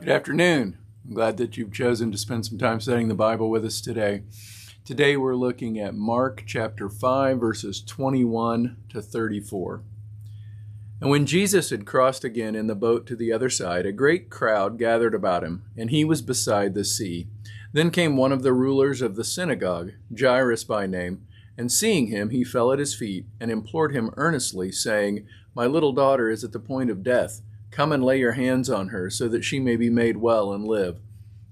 Good afternoon. I'm glad that you've chosen to spend some time studying the Bible with us today. Today we're looking at Mark chapter 5, verses 21 to 34. And when Jesus had crossed again in the boat to the other side, a great crowd gathered about him, and he was beside the sea. Then came one of the rulers of the synagogue, Jairus by name, and seeing him, he fell at his feet and implored him earnestly, saying, "My little daughter is at the point of death. Come and lay your hands on her, so that she may be made well and live."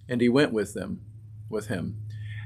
And he went with him.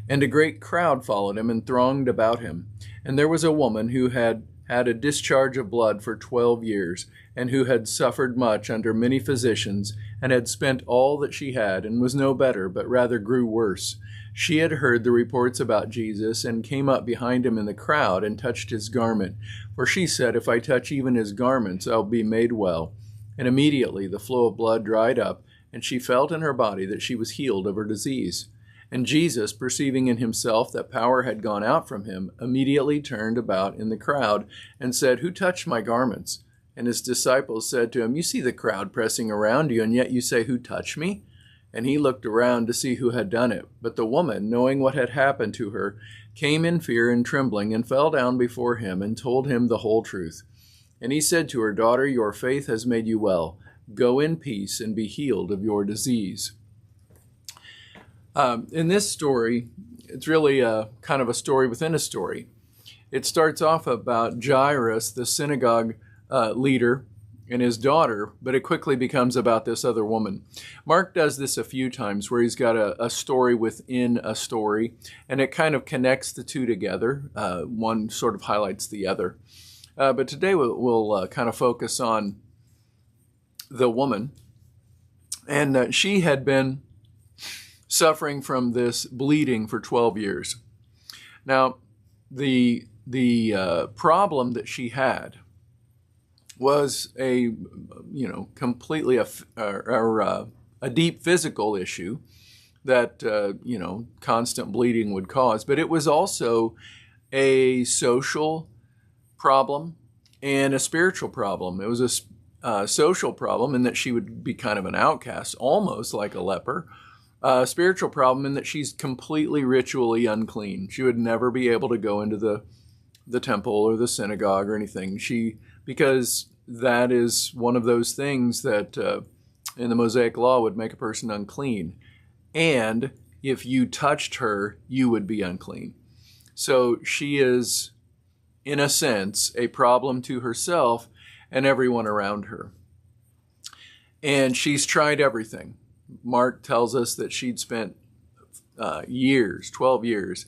And a great crowd followed him and thronged about him. And there was a woman who had had a discharge of blood for 12 years, and who had suffered much under many physicians, and had spent all that she had, and was no better, but rather grew worse. She had heard the reports about Jesus, and came up behind him in the crowd, and touched his garment. For she said, "If I touch even his garments, I'll be made well." And immediately the flow of blood dried up, and she felt in her body that she was healed of her disease. And Jesus, perceiving in himself that power had gone out from him, immediately turned about in the crowd, and said, "Who touched my garments?" And his disciples said to him, "You see the crowd pressing around you, and yet you say, 'Who touched me?'" And he looked around to see who had done it. But the woman, knowing what had happened to her, came in fear and trembling, and fell down before him, and told him the whole truth. And he said to her, "Daughter, your faith has made you well. Go in peace and be healed of your disease." In this story, it's really kind of a story within a story. It starts off about Jairus, the synagogue leader, and his daughter, but it quickly becomes about this other woman. Mark does this a few times where he's got a story within a story, and it kind of connects the two together. One sort of highlights the other. But today we'll kind of focus on the woman. And she had been suffering from this bleeding for 12 years. Now, the problem that she had was completely a deep physical issue that, constant bleeding would cause. But it was also a social problem and a spiritual problem. It was a social problem in that she would be kind of an outcast, almost like a leper. A spiritual problem in that she's completely ritually unclean. She would never be able to go into the temple or the synagogue or anything. Because that is one of those things that in the Mosaic law would make a person unclean. And if you touched her, you would be unclean. So she is, in a sense, a problem to herself and everyone around her. And she's tried everything. Mark tells us that she'd spent 12 years,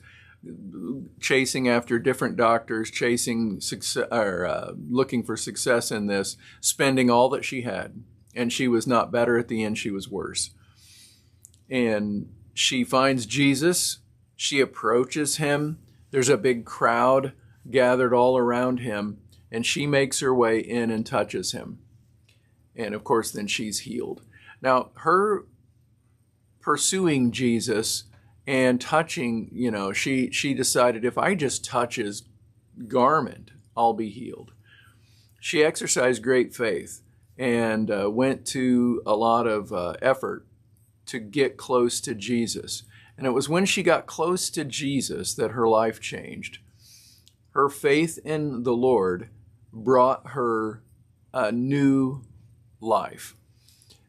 chasing after different doctors, chasing success, or looking for success in this, spending all that she had. And she was not better. At the end, she was worse. And she finds Jesus. She approaches him. There's a big crowd gathered all around him, and she makes her way in and touches him. And of course, then she's healed. Now, her pursuing Jesus and touching, she decided, if I just touch his garment, I'll be healed. She exercised great faith and went to a lot of effort to get close to Jesus. And it was when she got close to Jesus that her life changed. Her faith in the Lord brought her a new life.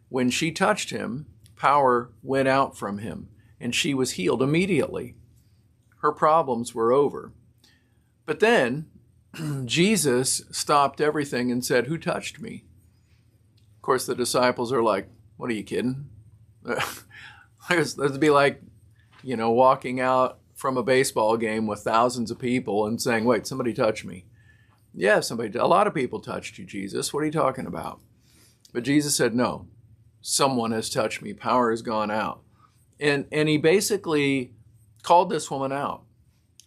When she touched him, power went out from him, and she was healed immediately. Her problems were over. But then Jesus stopped everything and said, "Who touched me?" Of course, the disciples are like, "What are you kidding?" That'd be like, walking out from a baseball game with thousands of people and saying, "Wait, somebody touched me." Yeah, a lot of people touched you, Jesus. What are you talking about? But Jesus said, "No, someone has touched me. Power has gone out." And he basically called this woman out.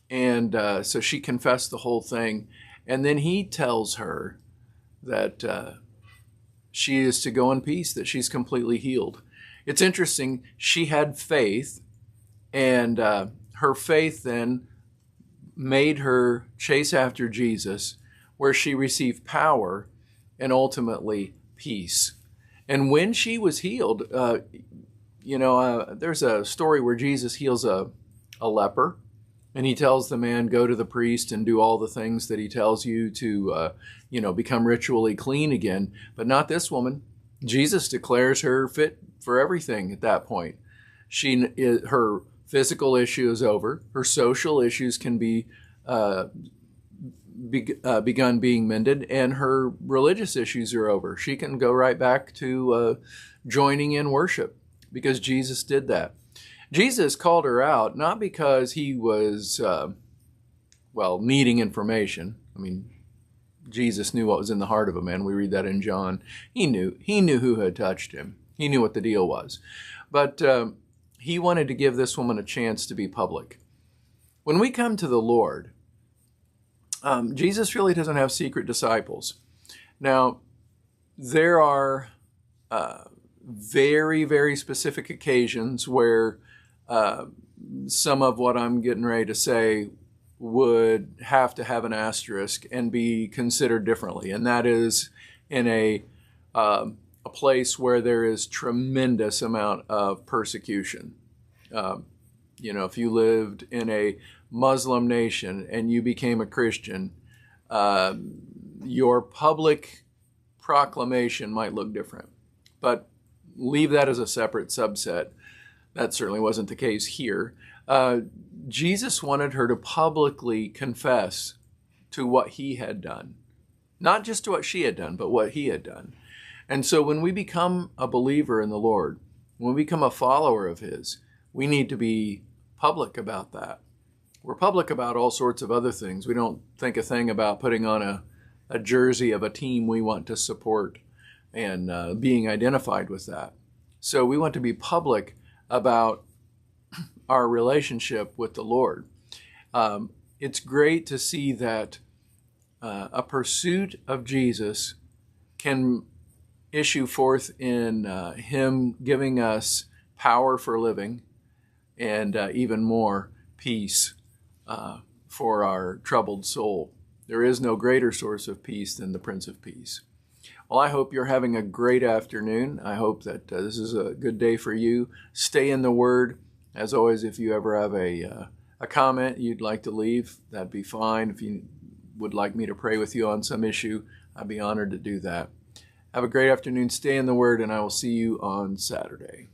And so she confessed the whole thing. And then he tells her that she is to go in peace, that she's completely healed. It's interesting. She had faith, and her faith then made her chase after Jesus, where she received power and ultimately peace. And when she was healed, there's a story where Jesus heals a leper, and he tells the man, go to the priest and do all the things that he tells you to, become ritually clean again. But not this woman. Jesus declares her fit for everything at that point. Her physical issue is over. Her social issues can be begun being mended, and her religious issues are over. She can go right back to joining in worship because Jesus did that. Jesus called her out not because he was, needing information. I mean, Jesus knew what was in the heart of a man. We read that in John. He knew who had touched him. He knew what the deal was. But he wanted to give this woman a chance to be public. When we come to the Lord, Jesus really doesn't have secret disciples. Now, there are very, very specific occasions where some of what I'm getting ready to say would have to have an asterisk and be considered differently. And that is in a place where there is tremendous amount of persecution. If you lived in a Muslim nation and you became a Christian, your public proclamation might look different. But leave that as a separate subset. That certainly wasn't the case here. Jesus wanted her to publicly confess to what he had done. Not just to what she had done, but what he had done. And so when we become a believer in the Lord, when we become a follower of his, we need to be public about that. We're public about all sorts of other things. We don't think a thing about putting on a jersey of a team we want to support and being identified with that. So we want to be public about our relationship with the Lord. It's great to see that a pursuit of Jesus can issue forth in him giving us power for living and even more peace for our troubled soul. There is no greater source of peace than the Prince of Peace. Well, I hope you're having a great afternoon. I hope that this is a good day for you. Stay in the Word. As always, if you ever have a comment you'd like to leave, that'd be fine. If you would like me to pray with you on some issue, I'd be honored to do that. Have a great afternoon. Stay in the Word, and I will see you on Saturday.